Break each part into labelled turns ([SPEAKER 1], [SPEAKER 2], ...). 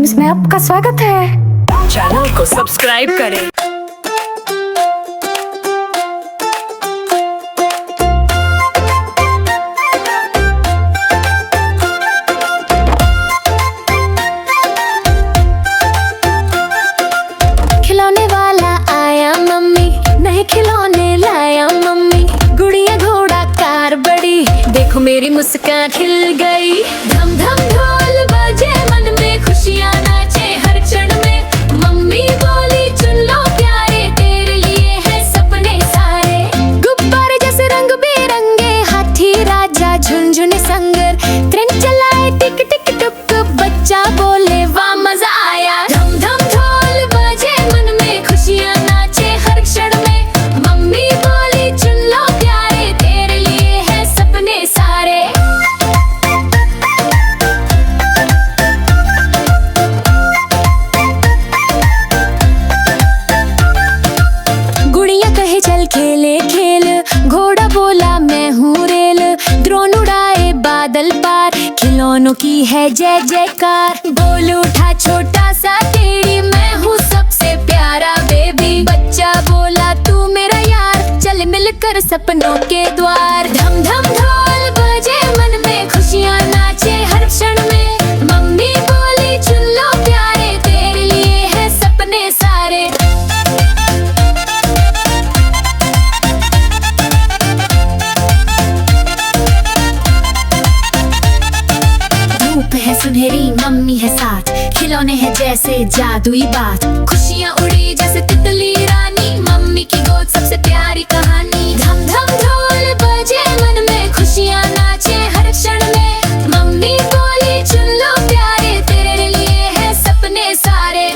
[SPEAKER 1] Games में आपका स्वागत है।
[SPEAKER 2] चैनल को सब्सक्राइब करें।
[SPEAKER 1] खिलौने वाला आया मम्मी, नए खिलौने लाया मम्मी। गुड़िया घोड़ा कार बड़ी, देखो मेरी मुस्कान खिल गई। धम धम ढोल बजे, मन में खुशियाँ नाचे हर क्षण में। मम्मी बोली चुन लो प्यारे, तेरे लिए है सपने सारे। गुब्बारे जैसे रंग बिरंगे, हाथी राजा झुनझुन संगर। ट्रेन चलाए टिक टिक टुक, बच्चा बोले वाह मजा आया। धम धम ढोल बजे, मन में खुशियाँ नाचे हर क्षण में। मम्मी बोली चुन लो प्यारे, तेरे लिए है सपने सारे। गुड़िया कहे चल खेले खेल, घोड़ा बोला मैं हूँ रेल। ड्रोन उड़ाए बादल पार, खिलौनों की है जय जयकार। बोल उठा छोटा सा टेढ़ी, मैं हूँ सबसे प्यारा बेबी। बच्चा बोला तू मेरा यार, चल मिलकर सपनों के द्वार। धम धम ढोल बजे, मन में खुशियाँ नाचे हर क्षण में। मम्मी बोली चुन लो प्यारे, तेरे लिए है सपने सारे। धूप है सुनहरी, मम्मी है साथ, खिलौने हैं जैसे जादुई बात। खुशियाँ उड़ी जैसे तितली रानी, मम्मी की गोद सबसे प्यारी कहानी। धम धम ढोल बजे, मन में खुशियाँ नाचे हर क्षण में। मम्मी बोली चुन लो प्यारे, तेरे लिए है सपने सारे।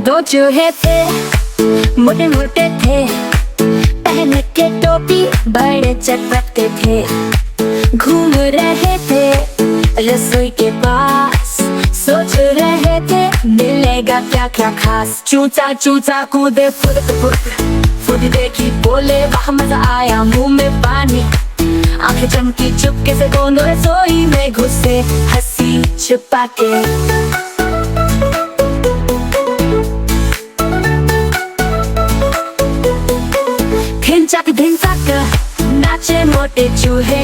[SPEAKER 3] दो चूहे थे, मोटे मोटे थे, पहन के टोपी बड़े चटपटे थे। घूम रहे थे रसोई के पास, सोच रहे थे मिलेगा क्या क्या खास। चूचा चूचा कूदे फुद फुद देखी, बोले वाह मजा आया, मुंह में पानी। आंखें चमकी, चुपके से दोनों रसोई में घुसे, हंसी छुपा के। धिनचक धिनचक नाचे मोटे चूहे,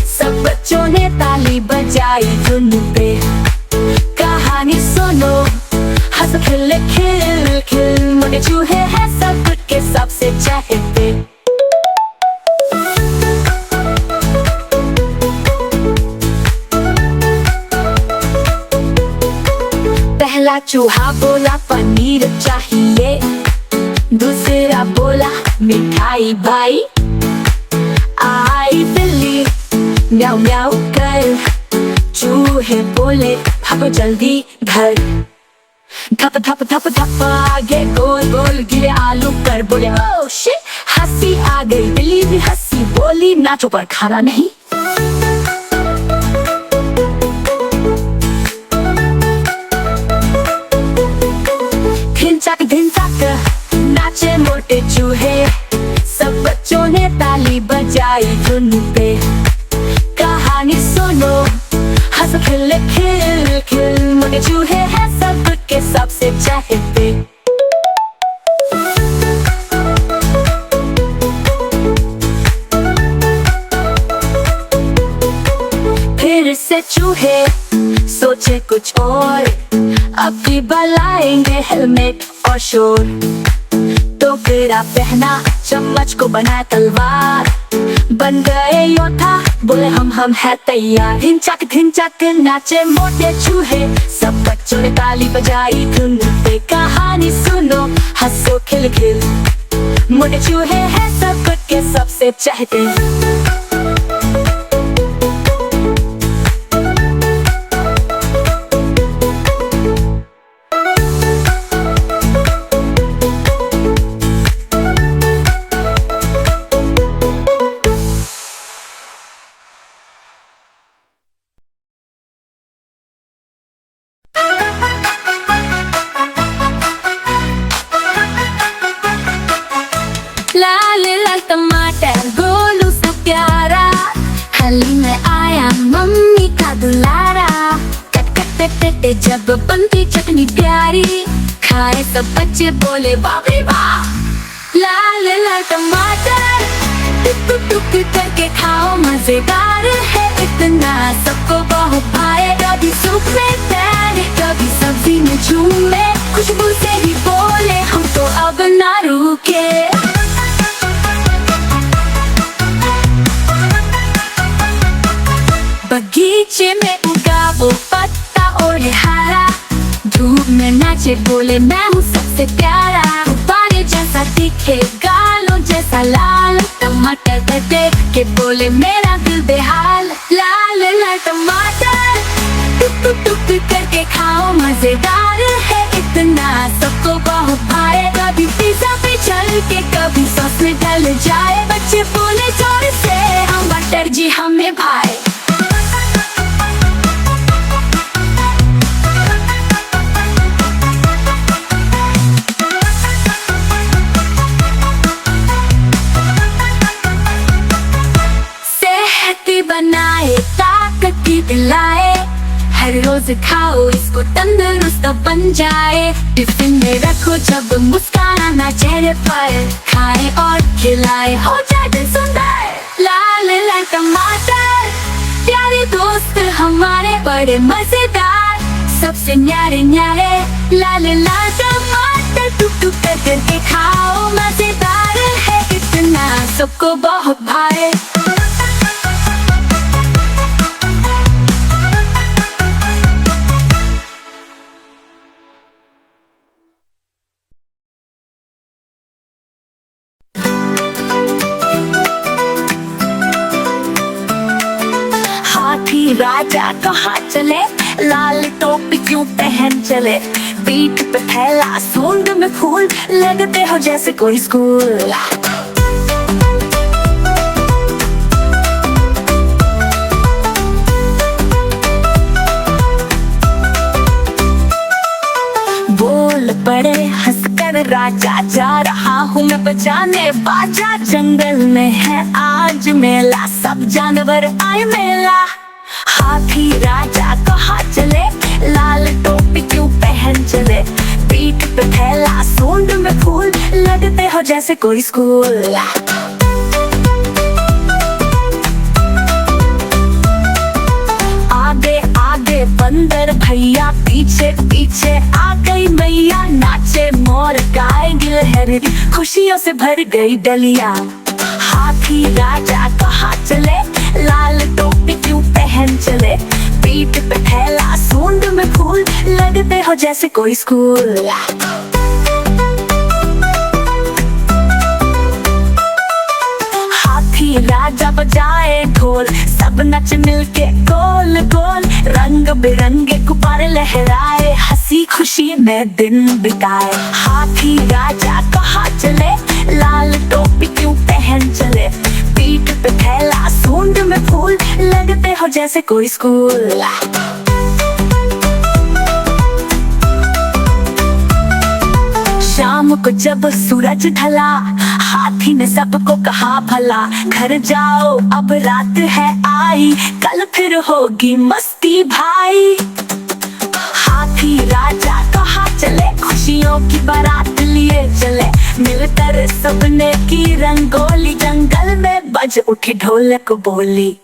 [SPEAKER 3] सब बच्चों ने ताली बजाई धुन पे। कहानी सुनो, हंस खिल खिल खिल, मोटे चूहे हैं सब के सबसे चहेते। पहला चूहा बोला पनीर चाहिए, दूसरा बोला मिठाई भाई। आई बिल्ली म्याऊ म्याऊ कर, चूहे बोले भागो जल्दी घर। धप धप धप धप आगे गोल गोल गिरे आलू पर, बोले ओह शिट, हंसी आ गई। बिल्ली भी हंसी, बोली नाचो पर खाना नहीं। धिनचक धिनचक नाचे मोटे चूहे, सब बच्चों ने ताली बजाई धुन पे। कहानी सुनो, हंस खिल खिल खिल, मोटे चूहे हैं सब के सबसे चहेते। फिर से चूहे सोचे कुछ और, अब की बनाएंगे हेलमेट और शोर। टोकरा पहना, चम्मच को बनाया तलवार, बन गए योद्धा, बोले हम है तैयार। धिनचक नाचे मोटे चूहे, सब बच्चों ने ताली बजाई धुन पे। कहानी सुनो, हंसो खिल खिल, मोटे चूहे हैं सब के सबसे चहेते।
[SPEAKER 1] कहते थे जब बनती चटनी प्यारी, खाए सब बच्चे बोले वाह रे वाह। लाल लाल टमाटर टुक टुक टुक करके खाओ, मजेदार है इतना, सबको बहुत भाए। कभी सूप में तैरे, कभी सब्जी में झूमे, खुशबू से ही बोले हम तो अब ना रुके। बगीचे में उगा वो पत्ता ओढ़े हरा, धूप में नाचे बोले मैं हूँ सबसे प्यारा। गुब्बारे जैसा दिखे, गालों जैसा लाल, टमाटर को देख के बोले मेरा दिल बेहाल। लाल लाल टमाटर टुक टुक टुक करके खाओ, मजेदार है इतना, सबको बहुत भाए। कभी पिज्जा पे चल के, कभी सॉस में डल जाए, बच्चे बोले जोर से हम बटर जी हमें भाए। बनाए ताकत की दिलाए, हर रोज खाओ इसको तंदुरुस्त बन जाए। टिफिन में रखो जब मुस्काना चेहरे पर, खाए और खिलाए हो जाए दिन सुंदर। लाल लाल टमाटर प्यारे दोस्त हमारे बड़े मजेदार, सबसे न्यारे न्यारे। लाल लाल टमाटर टुक टुक करके खाओ, मजेदार है इतना, सबको बहुत भाए। हाथी राजा कहाँ चले, लाल टोपी क्यों पहन चले, पीठ पे थैला सूंड में फूल, लगते हो जैसे कोई स्कूल। बोल पड़े हंसकर राजा, जा रहा हूँ मैं बचाने बाजा। जंगल में है आज मेला, सब जानवर आए मेला। हाथी राजा कहाँ चले, लाल टोपी क्यों पहन चले, पीठ पे थैला सूंड में फूल, लगते हो जैसे कोई स्कूल। आगे आगे बंदर भैया, पीछे पीछे आ गई मैया, नाचे मोर गाए गिलहरी, खुशियों से भर गई डलिया। हाथी राजा कहाँ चले, लाल टोपी क्यों पहन चले, पीठ पे थैला सूंड में फूल, लगते हो जैसे कोई स्कूल। हाथी राजा बजाए ढोल, सब नच मिलके गोल गोल, रंग बिरंगे गुब्बारे लहराए, हंसी खुशी में दिन बिताए। हाथी राजा कहाँ चले, लाल टोपी क्यों पहन चले, पीठ पे थैला सूंड में फूल, लगते हो जैसे कोई स्कूल। शाम को जब सूरज ढला, हाथी ने सबको कहा भला, घर जाओ अब रात है आई, कल फिर होगी मस्ती भाई। हाथी राजा कहाँ चले, खुशियों की बारात लिए चले, मिलकर सबने की रंगोली, जंगल में बज उठी ढोलक बोली।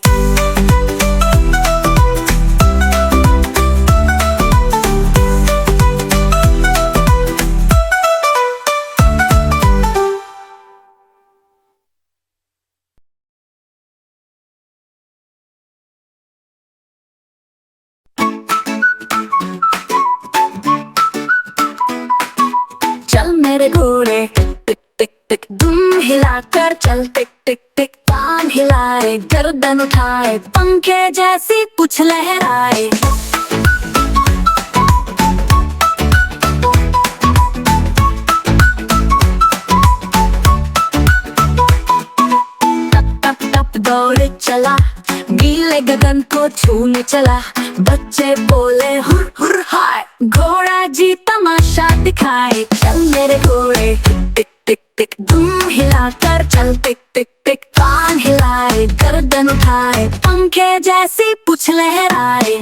[SPEAKER 1] चल मेरे घोड़े टिक टिक टिक, दुम हिलाकर चल, टिक टिक टिक, कान हिलाए गर्दन उठाए, पंखे जैसी पूंछ लहराए। टप टप टप दौड़े चला, गीले गगन को छूने चला, बच्चे बोले हुर हुर हाय, घोड़ा जी तमाशा दिखाए। चल मेरे घोड़े टिक टिक टिक, दुम हिलाकर चल, टिक टिक टिक, कान हिलाए गर्दन उठाए, पंखे जैसी पूंछ लहराए।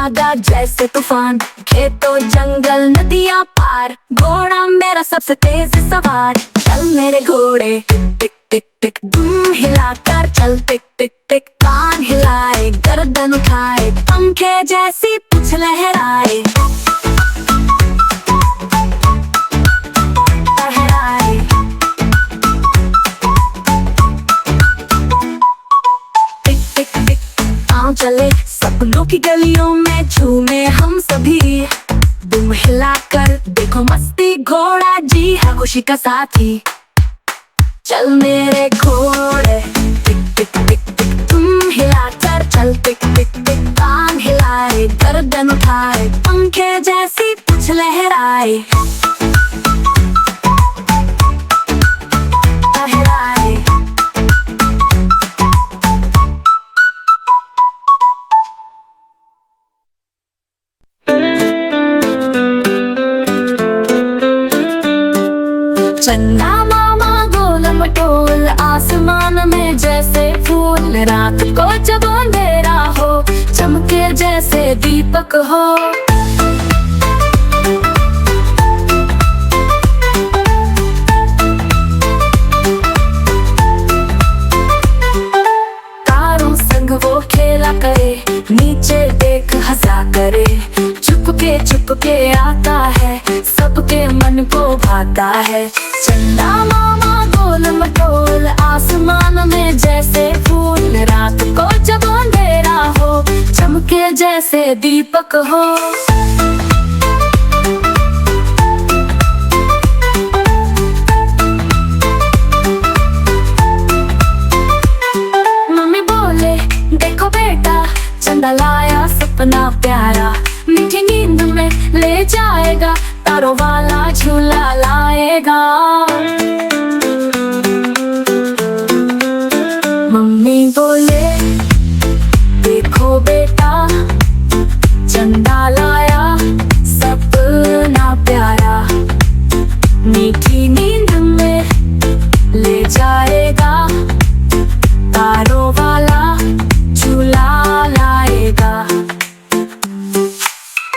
[SPEAKER 3] भागा जैसे तूफान, खेतों जंगल नदियां पार, घोड़ा मेरा सबसे तेज सवार। चल मेरे घोड़े टिक टिक टिक, दुम हिलाकर चल टिक टिक टिक, कान हिलाए गर्दन उठाए, पंखे जैसी पूंछ लहराए। चले सपनों की गलियों में झूमे हम सभी, दुम हिलाकर देखो मस्ती, घोड़ा जी है खुशी का साथी। चल मेरे घोड़े टिक टिक टिक टिक, तुम हिलाकर चल टिक टिक टिक, कान हिलाए गर्दन उठाए, पंखे जैसी पूंछ लहराए। चंदा मामा गोल मटोल आसमान में जैसे फूल, रात को जब अंधेरा हो चमके जैसे दीपक हो। तारों संग वो खेला करे, नीचे देख हंसा करे, चुपके आता है सबके मन को भाता है। चंदा मामा गोल मटोल आसमान में जैसे फूल, रात को जब अंधेरा हो चमके जैसे दीपक हो। मम्मी बोले देखो बेटा, चंदा लाया सपना प्यारा, मीठी नींद में ले जाएगा, तारों वाला झूला लाएगा। मम्मी बोले देखो बेटा, चंदा लाया सपना प्यारा, मीठी नींद में ले जाएगा, तारों वाला झूला लाएगा।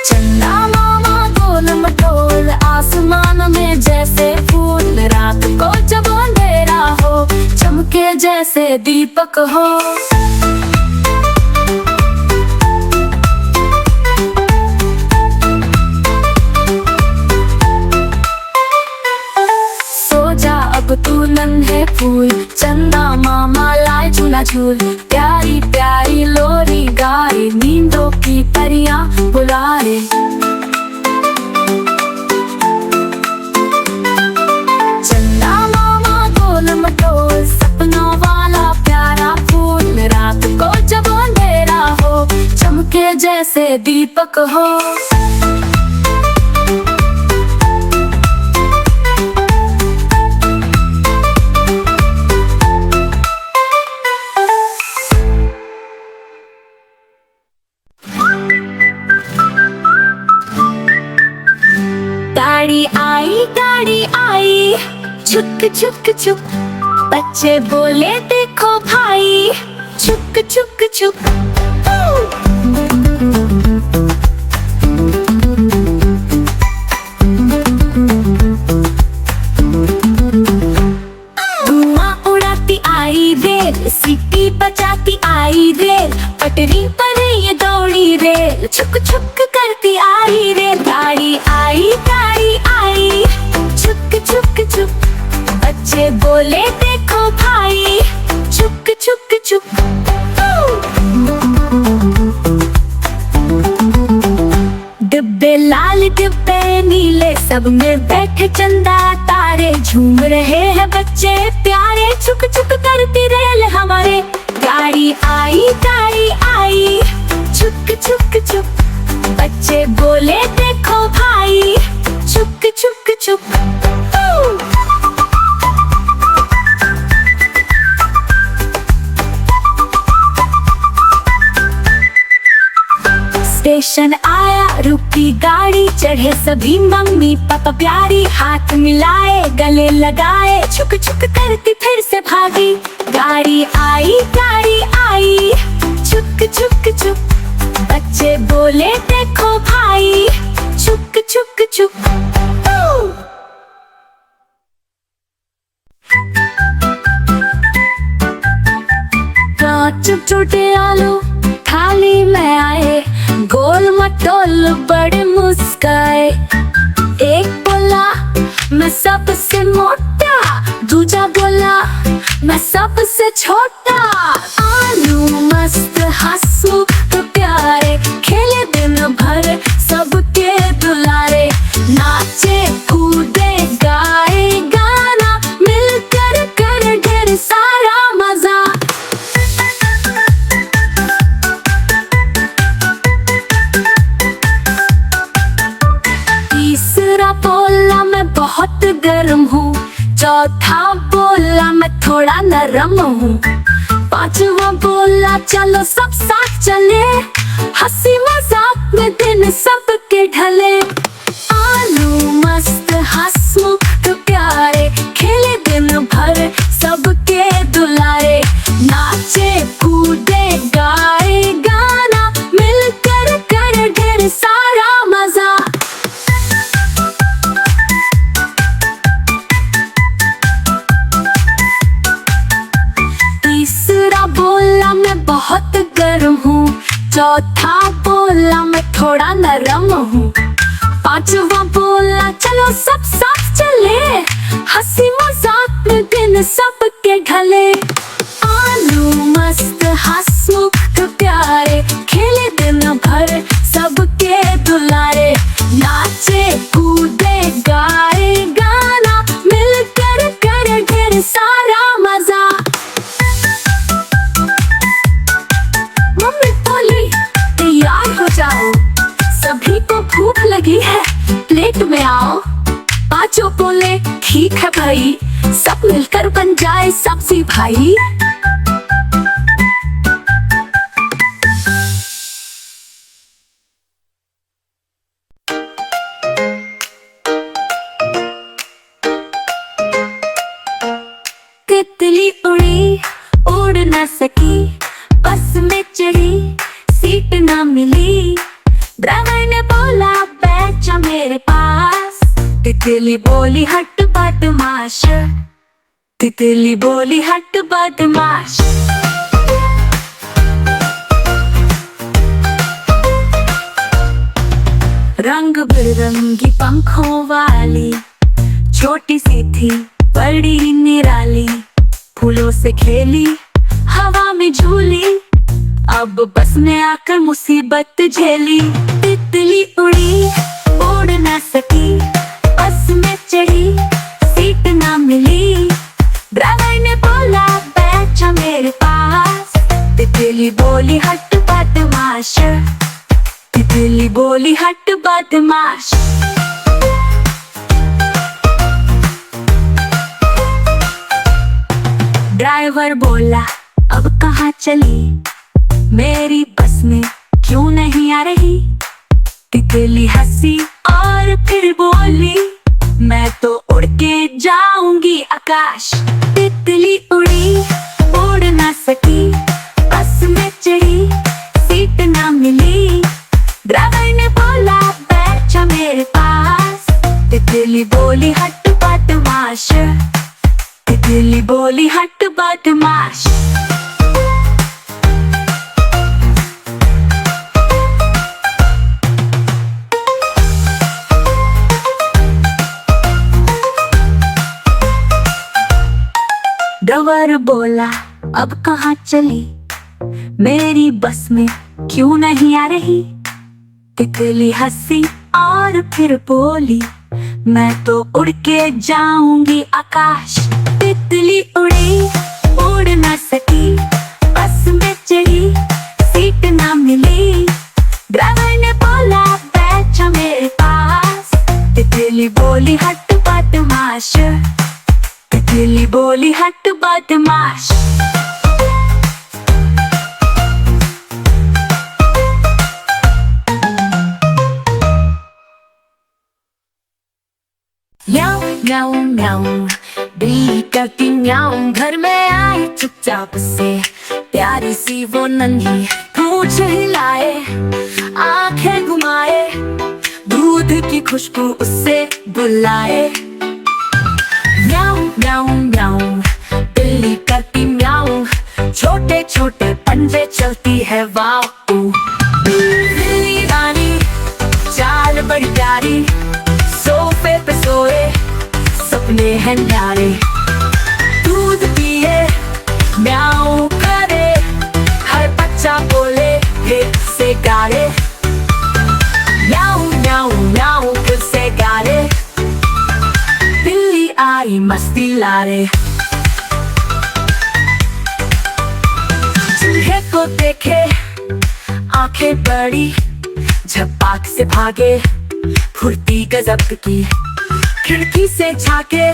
[SPEAKER 3] चंदा मामा गोल मटोल आसमान में जैसे फूल, रात को जब अंधेरा हो चमके जैसे दीपक हो। सो जा अब तू नन्हे फूल, चंदा मामा लाए झूला झूल, प्यारी प्यारी लोरी गाए, नींदों की परियां बुलाए। चंदा मामा गोल मटोल सपनों वाला प्यारा फूल, रात को जब अंधेरा हो चमके जैसे दीपक हो। गाड़ी आई छुक छुक छुक, बच्चे बोले देखो भाई छुक छुक छुक। धुआं उड़ाती आई रेल, सीटी बजाती आई रेल, पटरी पर ये दौड़ी रेल, छुक छुक करती आई रेल। गाड़ी आई छुक छुक छुक, बच्चे बोले देखो भाई छुक छुक छुक। डिब्बे लाल डिब्बे नीले, सब में बैठे चंदा तारे, झूम रहे हैं बच्चे प्यारे, छुक छुक करती रेल हमारे। गाड़ी आई छुक छुक छुक, बच्चे बोले देखो भाई छुक छुक छुक। स्टेशन आया रुकी गाड़ी, चढ़े सभी मम्मी पापा प्यारी, हाथ मिलाए गले लगाए, छुक छुक करती फिर से भागी। गाड़ी आई छुक छुक छुक, बच्चे बोले देखो भाई, छुक छुक छुक। पांच छोटे आलू थाली में आए, गोल मटोल बड़े मुस्काए। एक बोला मैं सबसे मोटा, दूजा बोला मैं सबसे छोटा। आलू मस्त हंसमुख प्यारे, खेले दिन भर सबके दुलारे। नाचे कूदे गाए गाना, मिलकर कर ढेर सारा मजा। तीसरा बोला मैं बहुत गर्म हूँ, चौथा बोला मैं थोड़ा नरम हूँ। पांचवा बोला चलो सब साथ चले, हंसी मजाक में दिन सबके ढले। आलू मस्त हंसमुख प्यारे, खेले दिन भर सबके दुलारे। नाचे कूदे गाए गाना, मिलकर कर ढेर सारा मजा। तीसरा बोला मैं बहुत गर्म हूँ, चौथा बोला मैं थोड़ा नरम हूँ। पांचवा बोला चलो सब साथ चले, हंसी मजाक में दिन सबके ढले। आलू मस्त हंसमुख प्यारे, खेले दिन भर सबके दुलारे। नाचे कूदे गाए गाना, मिलकर कर ढेर सारा मजा। मम्मी बोली तैयार हो जाओ, सभी को भूख लगी है, प्लेट में आओ। पांचों बोले ठीक है भाई, सब मिलकर बन जाए सब्जी भाई। तितली उड़ी उड़ न सकी, बस में चढ़ी सीट ना मिली। ड्राइवर ने बोला बैठ जा मेरे पास, तितली बोली हट बदमाश। तितली बोली हट बदमाश। रंग बिरंगी पंखों वाली छोटी सी थी बड़ी निराली। फूलों से खेली हवा में झूली, अब बस ने आकर मुसीबत झेली। तितली उड़ी उड़ न सकी, बस में चढ़ी सीट ना मिली। ड्राइवर ने बोला बैठ जा मेरे पास, तितली बोली हट बदमाश। तितली बोली हट बदमाश। ड्राइवर बोला अब कहाँ चली, मेरी बस में क्यों नहीं आ रही। तितली हंसी और फिर बोली मैं तो उड़ के जाऊंगी आकाश। तितली उड़ी उड़ ना सकी, बस में चढ़ी सीट ना मिली। ड्राइवर ने बोला बैठ जा मेरे पास, तितली बोली हट बदमाश। तितली बोली हट बदमाश। ड्राइवर बोला अब कहाँ चली, मेरी बस में क्यों नहीं आ रही। तितली हंसी और फिर बोली मैं तो उड़ के जाऊंगी आकाश। तितली उड़ी उड़ ना सकी, बस में चढ़ी सीट ना मिली। ड्राइवर ने बोला बैठ जा मेरे पास, तितली बोली हट बदमाश। तितली बोली हट बदमाश। म्याऊं म्याऊं म्याऊं बिल्ली करती म्याऊं, घर में आई चुपचाप से प्यारी सी वो नन्ही पूंछ हिलाए, आंखें घुमाए, दूध की खुशबू उससे बुलाए। म्याऊं म्याऊं म्याऊं, बिल्ली करती म्याऊं, छोटे छोटे पंजे चलती है वाऊ। बिल्ली रानी चाल बड़ी प्यारी, सोफे पे सोए सपने हैं न्यारे। दूध पिए म्याऊं करे, हर बच्चा बोले फिर से गारे। म्याऊं म्याऊं म्याऊं फिर से गारे, बिल्ली आई मस्ती लारे। चूहे को देखे आंखें बड़ी, झपाक से भागे फुर्ती गजब की। खिड़की से झाके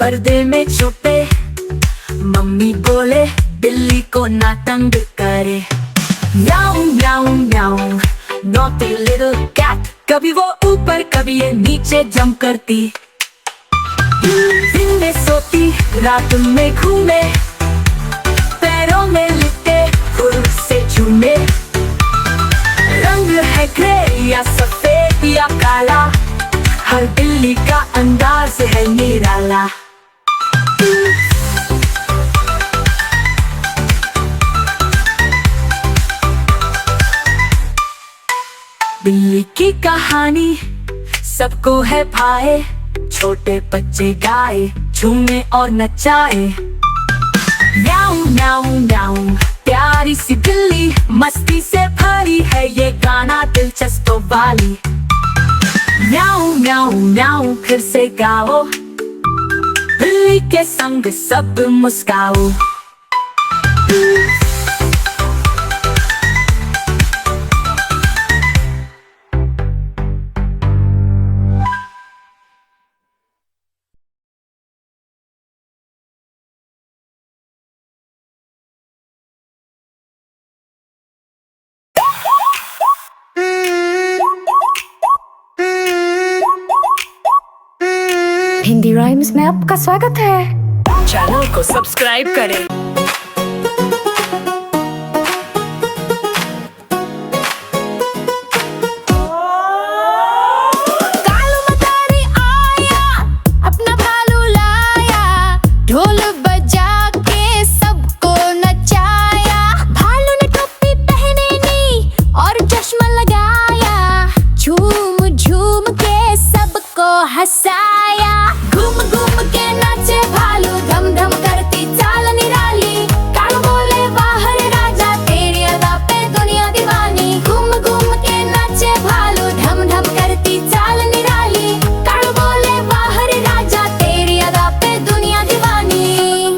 [SPEAKER 3] पर्दे में छुपे, मम्मी बोले बिल्ली को ना तंग करे। म्याऊं म्याऊं म्याऊं, नॉटी लिटिल कैट, कभी वो ऊपर कभी ये नीचे जंप करती। दिन में सोती रात में घूमे, पैरों में लिपटे फूल से झूमे। रंग है ग्रे या सफेद या काला, हर बिल्ली का अंदाज है निराला। बिल्ली की कहानी सबको है भाए, छोटे बच्चे गाए झूमे और नचाए। म्याऊं म्याऊं म्याऊं, प्यारी सी बिल्ली मस्ती से भरी है ये गाना दिलचस्प वाली। म्याऊं म्याऊं म्याऊं फिर से गाओ, बिल्ली के संग सब मुस्काओ।
[SPEAKER 1] हिंदी राइम्स में आपका स्वागत है।
[SPEAKER 2] चैनल को सब्सक्राइब करें।
[SPEAKER 1] कालू मतारी आया, अपना भालू लाया, ढोल बजा के सबको नचाया। भालू ने टोपी पहनी नी और चश्मा लगाया, झूम झूम के सबको हंसाया। घूम घूम के नाचे भालू, धम धम करती चाल निराली। कालू बोले वाह रे राजा, तेरी अदा पे दुनिया दीवानी। घूम घूम के नाचे भालू, धम धम करती चाल निराली। कालू बोले वाह रे राजा, तेरी अदा पे दुनिया दीवानी।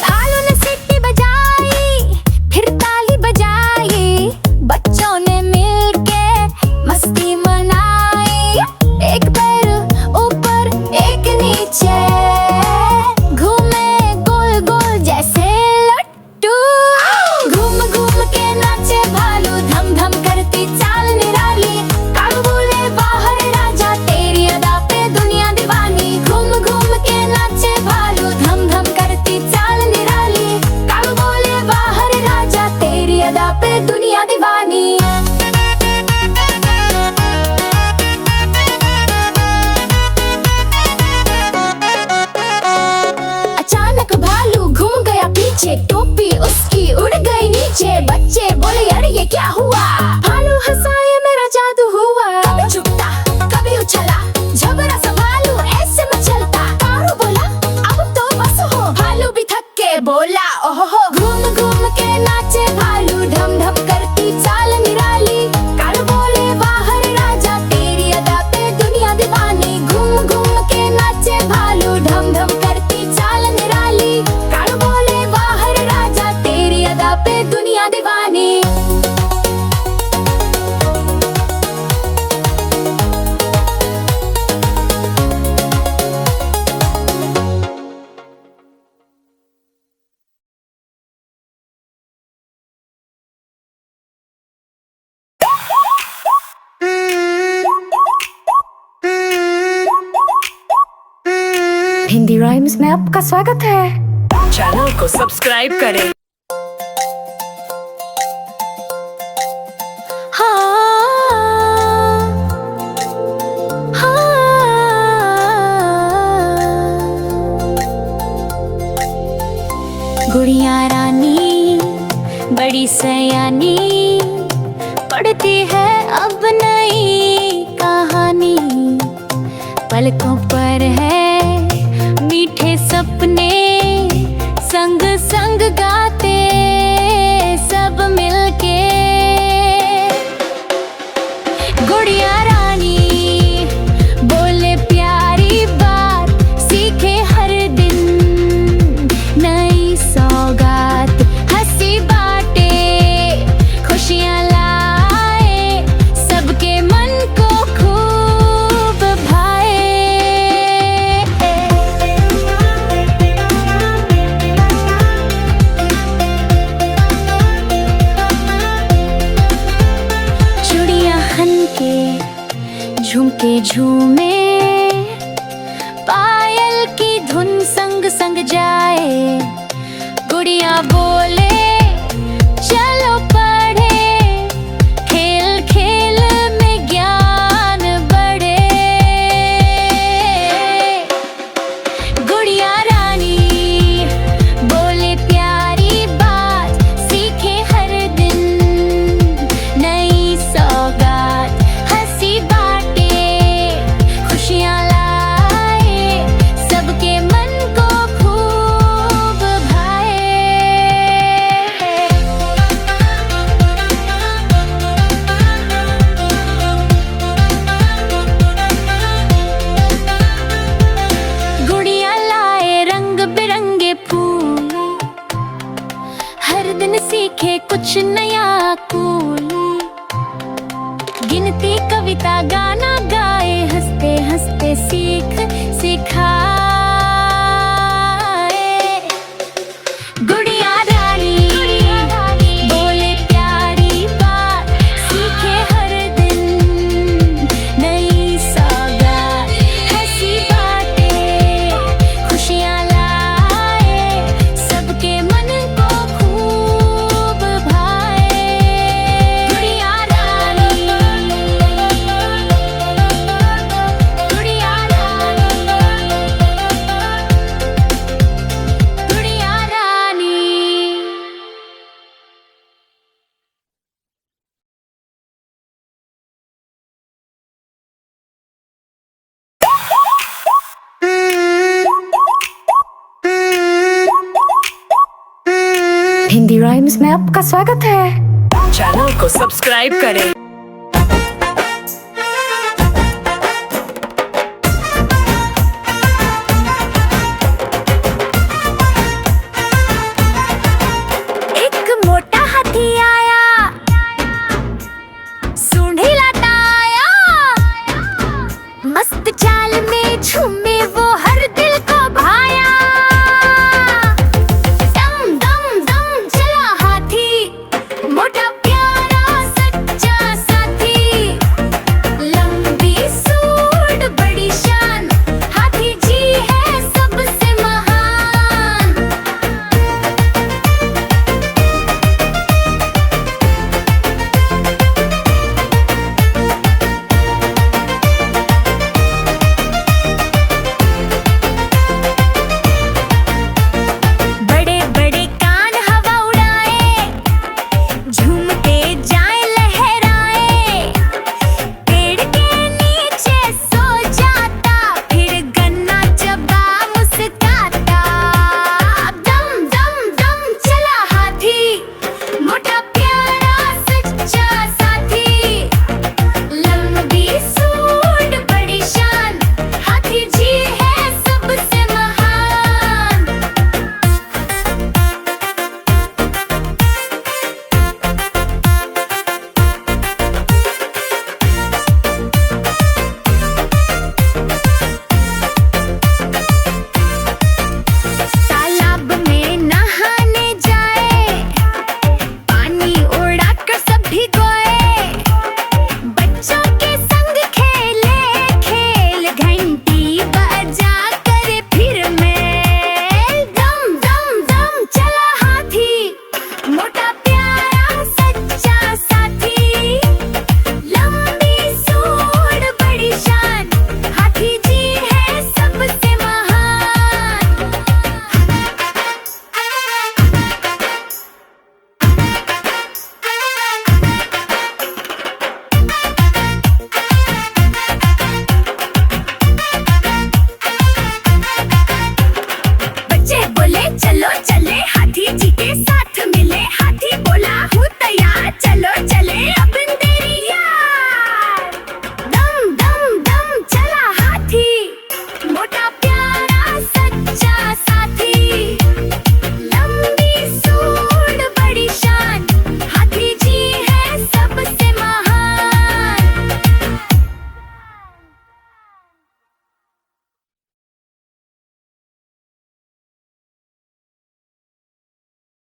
[SPEAKER 1] भालू ने सीटी बजाई, फिर ताली बजाई, बच्चों ने मिलके मस्ती मनाई। एक पैर ऊपर एक नीचे, घूमे गोल गोल जैसे लट्टू। घूम घूम के नाचे भालू, धम धम करती चाल निराली। कालू बोले वाह रे राजा, तेरी अदा पे दुनिया दीवानी। घूम घूम के नाचे भालू, धम धम करती चाल निराली। कालू बोले वाह रे राजा, तेरी अदा पे दुनिया दीवानी। अचानक भालू घूम गया पीछे, टोपी उसकी उड़ गई नीचे। बच्चे बोले अरे ये क्या हुआ? भालू हंसा ये मेरा जादू हुआ। कभी झुकता कभी उछला, झबरा सा भालू ऐसे मचलता। कारू बोला अब तो बस हो, भालू भी थक के बोला ओहो। घूम घूम के नाचे भालू, धम धम करती चाल निराली। कारू बोले वाह रे राजा, तेरी अदा पे दुनिया दीवानी। घूम घूम के नाचे भालू, धम धम करती चाल निराली। कारू बोले वाह रे राजा, तेरी अदा पे दुनिया दीवानी।
[SPEAKER 3] हिंदी राइम्स में आपका स्वागत है।
[SPEAKER 2] चैनल को सब्सक्राइब करें।
[SPEAKER 1] गुड़िया रानी बड़ी सयानी पढ़ती है अब नई कहानी। पलकों पर है मीठे सपने, संग संग गाते सब मिलके। गुड़िया रानी बोले प्यारी बात, सीखे हर दिन नई सौगात। हंसी बाटे खुशियाँ लाए, सबके मन को खूब भाए। चूड़ियाँ खन के झुमके झूमे, पायल की धुन संग संग जाए। गुड़िया बोले चलो पढ़े, खेल खेल में ज्ञान बढ़े। गुड़िया रानी बोले प्यारी बात, सीखे हर दिन नई सौगात। हंसी बाटे खुशियाँ लाए, सबके मन को खूब भाए। गुड़िया लाए रंग बिरंगे फूल, हर दिन सीखे कुछ नया कूल। गिनती कविता गाना गाए, हंसते हंसते सीख सिखाए। गुड़िया रानी बोले प्यारी बात, सीखे हर दिन नई सौगात। हंसी बाटे खुशियाँ लाए, सबके मन को खूब भाए। गुड़िया रानी, गुड़िया रानी, गुड़िया रानी।
[SPEAKER 3] हिंदी राइम्स में आपका स्वागत है।
[SPEAKER 2] चैनल को सब्सक्राइब करें।